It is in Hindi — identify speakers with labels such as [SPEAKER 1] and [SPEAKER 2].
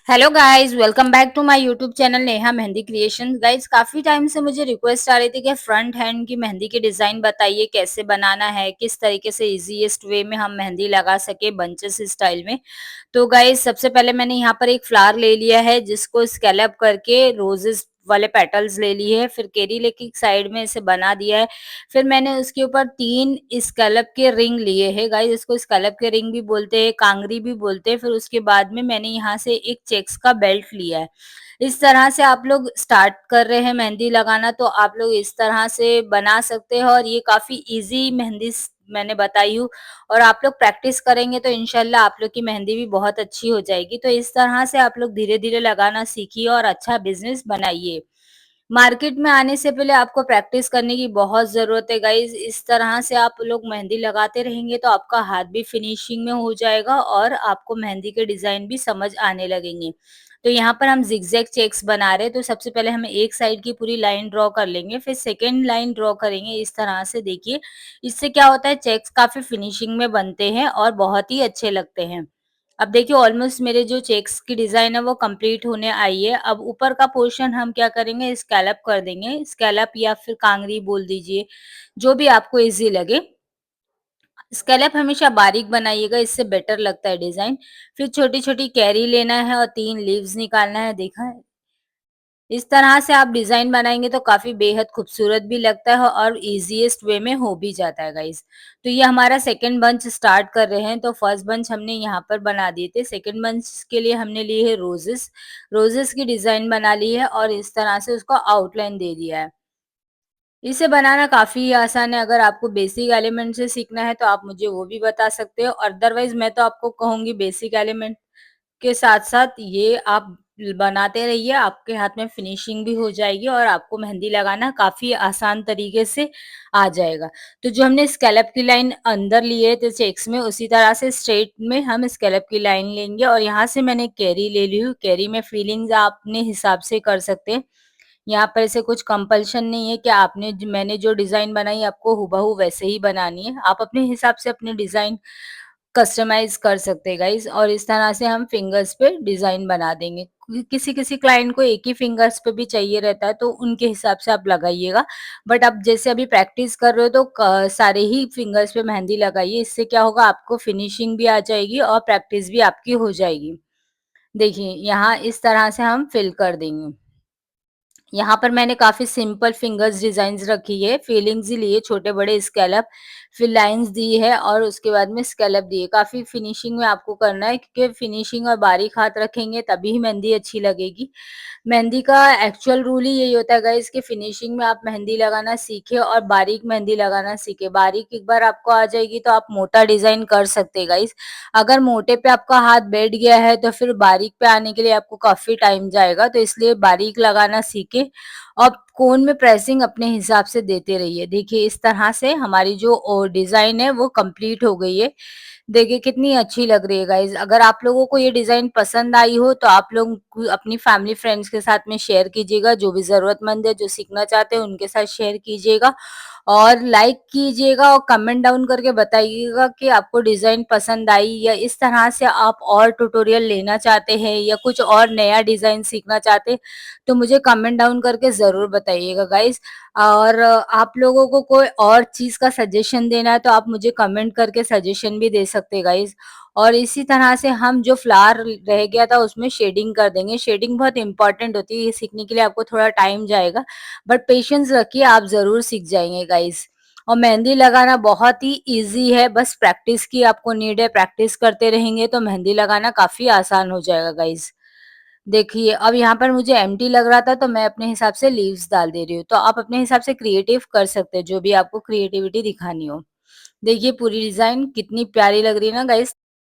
[SPEAKER 1] Hello guys, welcome back to my YouTube channel Neha Mehndi creations. Guys, काफ़ी टाइम से मुझे रिक्वेस्ट आ रही थी कि फ्रंट हैंड की मेहंदी की डिज़ाइन बताइए, कैसे बनाना है, किस तरीके से ईज़ीएस्ट वे में हम मेहंदी लगा सके बंचेस स्टाइल में। तो गाइस, सबसे पहले मैंने यहाँ पर एक फ्लावर ले लिया है जिसको स्कैलप करके रोजेस वाले पेटल्स ले लिए है, फिर केरी लेके एक साइड में इसे बना दिया है। फिर मैंने उसके ऊपर 3 स्कैलप के रिंग लिए हैं गाइस, इसको स्कैलप के रिंग भी बोलते हैं, कांगरी भी बोलते हैं। फिर उसके बाद में मैंने यहाँ से एक चेक्स का बेल्ट लिया है। इस तरह से आप लोग स्टार्ट कर रहे हैं मेहंदी लगाना तो आप लोग इस तरह से बना सकते हैं और ये काफ़ी ईज़ी मेहंदी मैंने बताई हूँ। और आप लोग प्रैक्टिस करेंगे तो इंशाल्लाह आप लोग की मेहंदी भी बहुत अच्छी हो जाएगी। तो इस तरह से आप लोग धीरे-धीरे लगाना सीखिए और अच्छा बिज़नेस बनाइए। मार्केट में आने से पहले आपको प्रैक्टिस करने की बहुत ज़रूरत है गाइज़। इस तरह से आप लोग मेहंदी लगाते रहेंगे तो आपका हाथ भी फिनिशिंग में हो जाएगा और आपको मेहंदी के डिज़ाइन भी समझ आने लगेंगे। तो यहाँ पर हम ज़िगज़ैग चेक्स बना रहे हैं, तो सबसे पहले हम एक साइड की पूरी लाइन ड्रॉ कर लेंगे, फिर सेकंड लाइन ड्रॉ करेंगे इस तरह से देखिए। इससे क्या होता है, चेक्स काफ़ी फिनिशिंग में बनते हैं और बहुत ही अच्छे लगते हैं। अब देखिए ऑलमोस्ट मेरे जो चेक्स की डिज़ाइन है वो कंप्लीट होने आई है। अब ऊपर का पोर्शन हम क्या करेंगे, स्कैलप कर देंगे। स्कैलप या फिर कांगरी बोल दीजिए, जो भी आपको ईज़ी लगे। स्कैलप हमेशा बारीक बनाइएगा, इससे बेटर लगता है डिज़ाइन। फिर छोटी-छोटी कैरी लेना है और 3 लीव्स निकालना है, देखा है? इस तरह से आप डिज़ाइन बनाएँगे तो काफ़ी बेहद खूबसूरत भी लगता है और ईज़ीएस्ट वे में हो भी जाता है गाइज़। तो ये हमारा सेकंड बंच स्टार्ट कर रहे हैं, तो फर्स्ट बंच हमने यहाँ पर बना दिए थे, सेकंड बंच के लिए हमने लिए है रोज़ेस। रोज़ेस की डिज़ाइन बना ली है और इस तरह से उसको आउटलाइन दे दिया है। इसे बनाना काफ़ी आसान है, अगर आपको बेसिक एलिमेंट से सीखना है तो आप मुझे वो भी बता सकते हो, अदरवाइज़ मैं तो आपको कहूँगी बेसिक एलिमेंट के साथ-साथ ये आप बनाते रहिए, आपके हाथ में फिनिशिंग भी हो जाएगी और आपको मेहंदी लगाना काफ़ी आसान तरीके से आ जाएगा। तो जो हमने स्कैलप की लाइन अंदर लिए थे चेक्स में, उसी तरह से स्ट्रेट में हम स्कैलप की लाइन लेंगे और यहाँ से मैंने कैरी ले ली हूँ। कैरी में फीलिंग्स आप अपने हिसाब से कर सकते हैं। यहाँ पर ऐसे कुछ कंपल्शन नहीं है कि आपने मैंने जो डिज़ाइन बनाई आपको हूबहू वैसे ही बनानी है। आप अपने हिसाब से अपने डिज़ाइन कस्टमाइज़ कर सकते हैं गाइज़ और इस तरह से हम फिंगर्स पे डिज़ाइन बना देंगे। किसी-किसी क्लाइंट को एक ही फिंगर्स पे भी चाहिए रहता है तो उनके हिसाब से आप लगाइएगा। बट आप जैसे अभी प्रैक्टिस कर रहे हो तो सारे ही फिंगर्स पे मेहंदी लगाइए। इससे क्या होगा, आपको फिनिशिंग भी आ जाएगी और प्रैक्टिस भी आपकी हो जाएगी। देखिए यहाँ इस तरह से हम फिल कर देंगे। यहाँ पर मैंने काफ़ी सिंपल फिंगर्स डिज़ाइन्स रखी है, फीलिंग्स ही लिए छोटे-बड़े स्कैलप, फिर लाइन्स दी है और उसके बाद में स्कैलप दिए। काफ़ी फिनिशिंग में आपको करना है क्योंकि फिनिशिंग और बारीक हाथ रखेंगे तभी मेहंदी अच्छी लगेगी। मेहंदी का एक्चुअल रूल ही यही होता है गाइज़ कि फिनिशिंग में आप मेहंदी लगाना सीखें और बारीक मेहंदी लगाना सीखें। बारीक एक बार आपको आ जाएगी तो आप मोटा डिज़ाइन कर सकते हैं गाइज़। अगर मोटे पे आपका हाथ बैठ गया है तो फिर बारीक पे आने के लिए आपको काफ़ी टाइम जाएगा, तो इसलिए बारीक लगाना सीखें और कोन में प्रेसिंग अपने हिसाब से देते रहिए। देखिए इस तरह से हमारी जो डिज़ाइन है वो कंप्लीट हो गई है। देखिए कितनी अच्छी लग रही है गाइज़। अगर आप लोगों को ये डिज़ाइन पसंद आई हो तो आप लोग अपनी फैमिली फ्रेंड्स के साथ में शेयर कीजिएगा, जो भी ज़रूरतमंद है, जो सीखना चाहते हैं उनके साथ शेयर कीजिएगा और लाइक कीजिएगा और कमेंट डाउन करके बताइएगा कि आपको डिज़ाइन पसंद आई या इस तरह से आप और ट्यूटोरियल लेना चाहते हैं या कुछ और नया डिज़ाइन सीखना चाहते हैं, तो मुझे कमेंट डाउन करके ज़रूर बताइएगा गाइज़। और आप लोगों को कोई और चीज़ का सजेशन देना है तो आप मुझे कमेंट करके सजेशन भी दे सकते हैं गाइज़। और इसी तरह से हम जो फ्लावर रह गया था उसमें शेडिंग कर देंगे। शेडिंग बहुत इम्पोर्टेंट होती है, ये सीखने के लिए आपको थोड़ा टाइम जाएगा, बट पेशेंस रखिए, आप ज़रूर सीख जाएँगे गाइज़। और मेहंदी लगाना बहुत ही ईज़ी है, बस प्रैक्टिस की आपको नीड है, प्रैक्टिस करते रहेंगे तो मेहंदी लगाना काफ़ी आसान हो जाएगा गाइज़। देखिए, अब यहाँ पर मुझे एम्प्टी लग रहा था तो मैं अपने हिसाब से लीव्स डाल दे रही हूँ। तो आप अपने हिसाब से क्रिएटिव कर सकते हैं, जो भी आपको क्रिएटिविटी दिखानी हो। देखिए पूरी डिज़ाइन कितनी प्यारी लग रही है ना गाइज़।